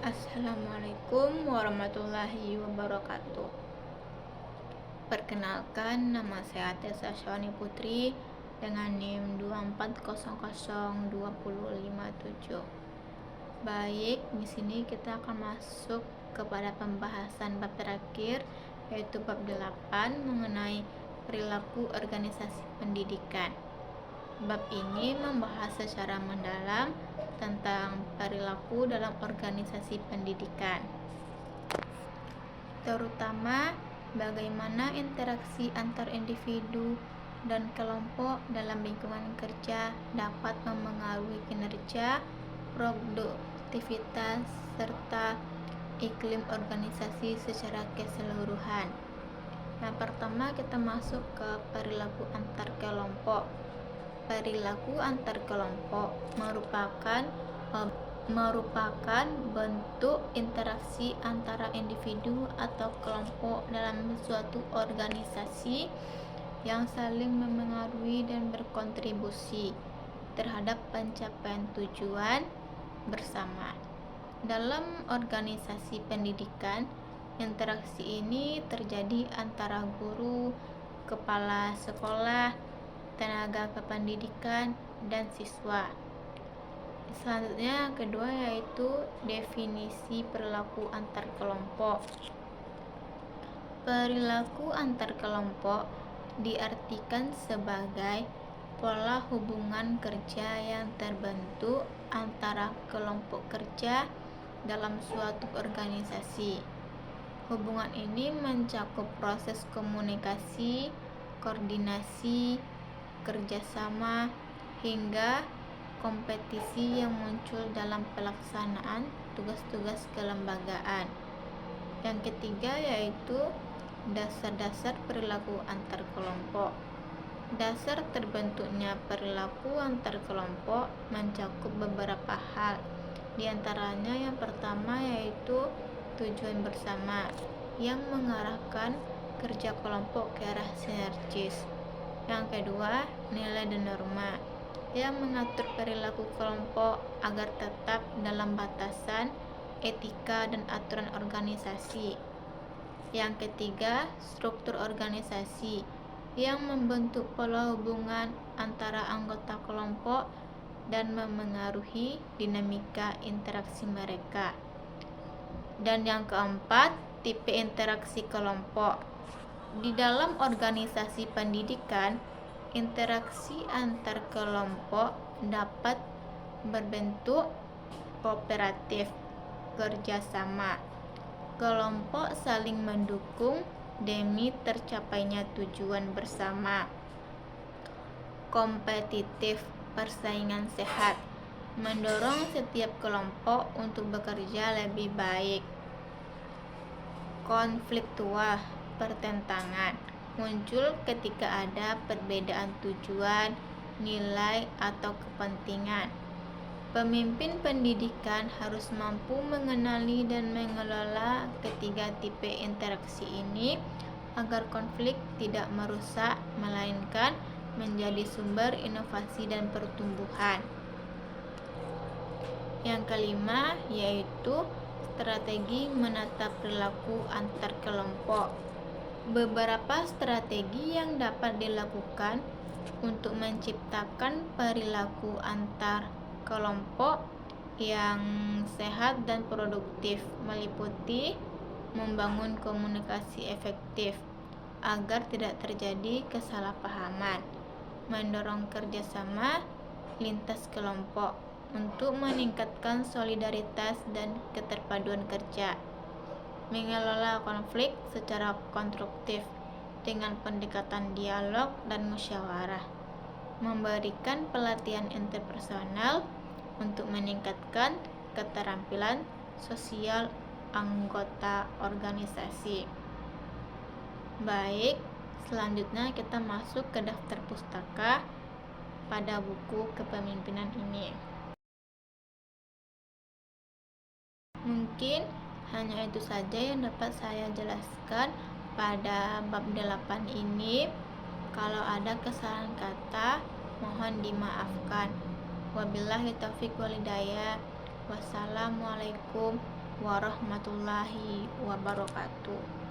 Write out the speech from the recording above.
Assalamualaikum warahmatullahi wabarakatuh. Perkenalkan, nama saya Tessa Syawani Putri dengan NIM 2400257. Baik, di sini kita akan masuk kepada pembahasan bab terakhir, yaitu bab 8 mengenai perilaku organisasi pendidikan. Bab ini membahas secara mendalam tentang perilaku dalam organisasi pendidikan, terutama bagaimana interaksi antar individu dan kelompok dalam lingkungan kerja dapat memengaruhi kinerja, produktivitas, serta iklim organisasi secara keseluruhan. Yang pertama, kita masuk ke perilaku antar kelompok. Perilaku antar kelompok merupakan bentuk interaksi antara individu atau kelompok dalam suatu organisasi yang saling memengaruhi dan berkontribusi terhadap pencapaian tujuan bersama. Dalam organisasi pendidikan, interaksi ini terjadi antara guru, kepala sekolah, tenaga kependidikan, dan siswa. Selanjutnya, kedua yaitu definisi perilaku antar kelompok. Perilaku antar kelompok diartikan sebagai pola hubungan kerja yang terbentuk antara kelompok kerja dalam suatu organisasi. Hubungan ini mencakup proses komunikasi, koordinasi, kerjasama, hingga kompetisi yang muncul dalam pelaksanaan tugas-tugas kelembagaan. Yang ketiga yaitu dasar-dasar perilaku antar kelompok. Dasar terbentuknya perilaku antar kelompok mencakup beberapa hal. Di antaranya yang pertama yaitu tujuan bersama yang mengarahkan kerja kelompok ke arah sinergis. Yang kedua, nilai dan norma yang mengatur perilaku kelompok agar tetap dalam batasan etika dan aturan organisasi. Yang ketiga, struktur organisasi yang membentuk pola hubungan antara anggota kelompok dan memengaruhi dinamika interaksi mereka. Dan yang keempat, tipe interaksi kelompok. Di dalam organisasi pendidikan, interaksi antar kelompok dapat berbentuk kooperatif, kerjasama. Kelompok saling mendukung demi tercapainya tujuan bersama. Kompetitif, persaingan sehat, mendorong setiap kelompok untuk bekerja lebih baik. Konfliktual, pertentangan, muncul ketika ada perbedaan tujuan, nilai, atau kepentingan. Pemimpin pendidikan harus mampu mengenali dan mengelola ketiga tipe interaksi ini agar konflik tidak merusak, melainkan menjadi sumber inovasi dan pertumbuhan. Yang kelima yaitu strategi menata perilaku antar kelompok. Beberapa strategi yang dapat dilakukan untuk menciptakan perilaku antar kelompok yang sehat dan produktif meliputi membangun komunikasi efektif agar tidak terjadi kesalahpahaman, mendorong kerjasama lintas kelompok untuk meningkatkan solidaritas dan keterpaduan kerja, mengelola konflik secara konstruktif dengan pendekatan dialog dan musyawarah, memberikan pelatihan interpersonal untuk meningkatkan keterampilan sosial anggota organisasi. Baik, selanjutnya kita masuk ke daftar pustaka pada buku kepemimpinan ini. Mungkin hanya itu saja yang dapat saya jelaskan pada bab 8 ini. Kalau ada kesalahan kata, mohon dimaafkan. Wabillahi taufiq wal hidayah. Wassalamualaikum warahmatullahi wabarakatuh.